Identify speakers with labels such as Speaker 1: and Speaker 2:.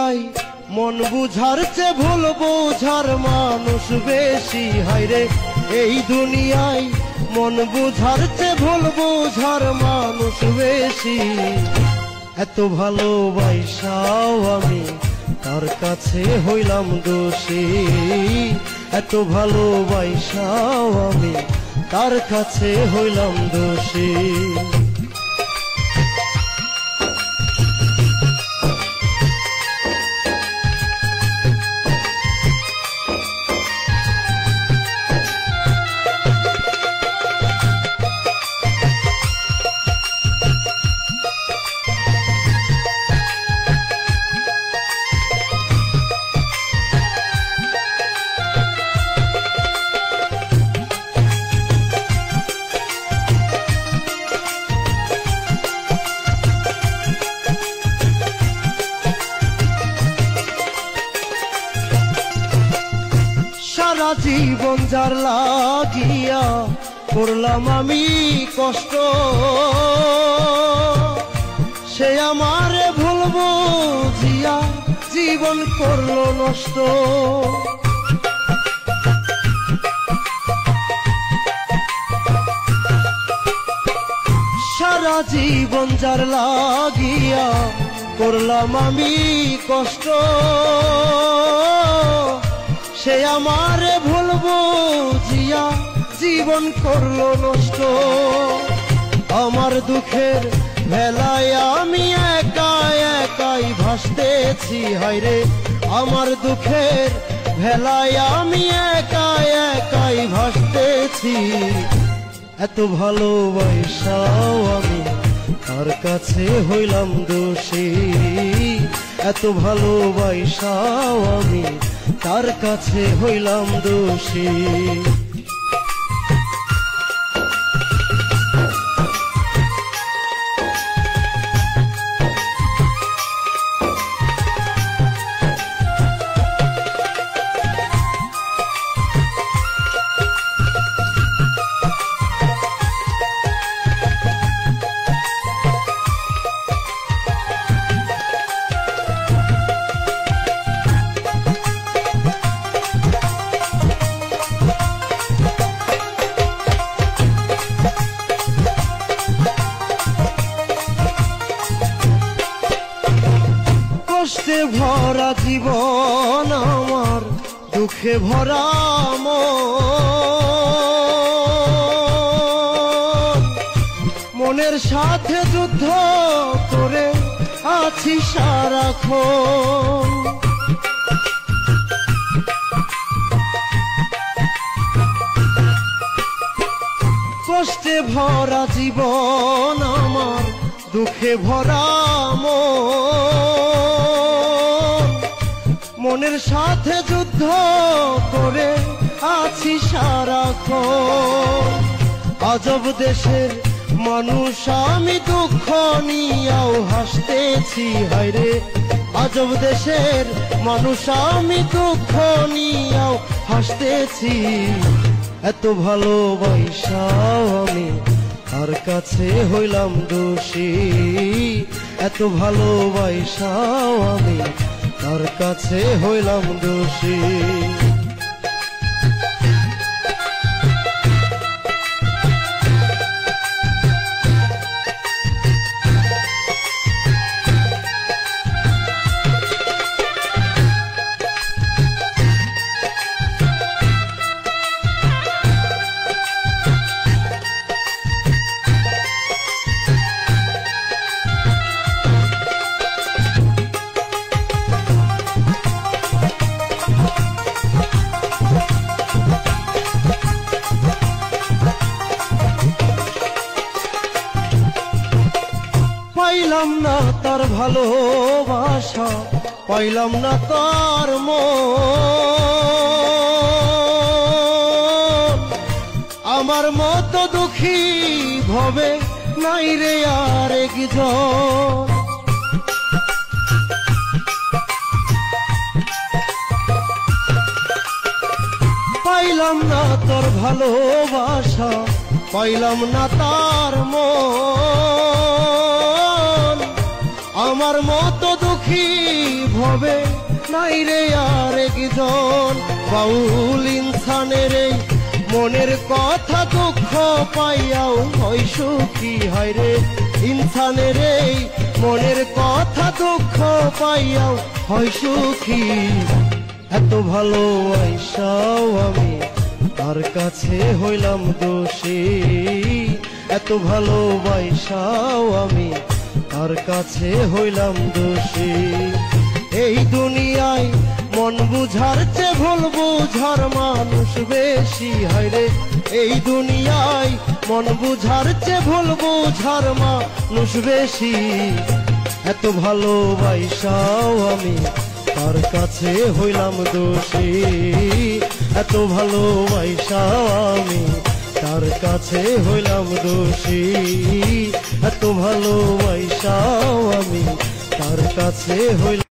Speaker 1: দুনিয়ায় মন বুঝার চেয়ে ভুল বোঝার মানুষ বেশি। হায়রে এই দুনিয়ায় মন বুঝার চেয়ে ভুল বোঝার মানুষ বেশি। এত ভালোবাসাও আমি তার কাছে হইলাম দোষী। এত ভালোবাসাও আমি তার কাছে হইলাম দোষী। সারা জীবন যার লাগিয়া করলাম আমি কষ্ট, সে আমারে ভুল বুঝিয়া জীবন করলো নষ্ট। সারা জীবন যার লাগিয়া করলাম আমি কষ্ট, সে আমারে ভুল বুঝিয়া জীবন করলো নষ্ট। আমার দুঃখের ভেলায় আমি একা একাই ভাসতেছি। হায়রে আমার দুঃখের ভেলায় আমি একা একাই ভাসতেছি। এত ভালোবাসাও আমি তার কাছে হইলাম দোষী। এত ভালোবাসাও আমি তার কাছে হইলাম দোষী। কষ্টে ভরা জীবন আমার, দুঃখে ভরা মনের সাথে যুদ্ধ করে আছি সারাক্ষণ। কষ্টে ভরা জীবন আমার, দুঃখে ভরা মনের সাথে যুদ্ধ করে আছি সারাক্ষণ। আজব দেশের মানুষ আমি, দুঃখ নিয়াও হাসতেছি। হায়রে আজব দেশের মানুষ আমি, দুঃখ নিয়াও হাসতেছি। এত ভালোবাসাও আমি তার কাছে হইলাম দোষী। এত ভালোবাসাও আমি তার কাছে হইলাম দোষী। পাইলাম না তার ভালোবাসা, পাইলাম না তার মন। আমার মতো দুঃখী ভবে নাই রে আর একজন। পাইলাম না তোর ভালোবাসা, পাইলাম না তার মন। আমার মতো দুঃখী ভবে নাই রে আর একজন। বাউল ইনসানের এই মনের কথা দুঃখ পাইয়াও হয় সুখী, হয় রে ইনসানের এই মনের কথা দুঃখ পাইয়াও হয় সুখী। এত ভালোবাসাও আমি তার কাছে হইলাম দোষী, এত ভালোবাসাও আমি তার কাছে হইলাম দোষী। এই দুনিয়ায় মন বুঝার চেয়ে ভুল বুঝার মানুষ বেশি, হয় রে এই দুনিয়ায় মন বুঝার চেয়ে ভুল বুঝার মানুষ বেশি। এত ভালোবাসাও আমি তার কাছে হইলাম দোষী, এত ভালোবাসাও আমি তার কাছে হইলাম দোষী, এত ভালোবাসাও আমি তার কাছে হইলাম।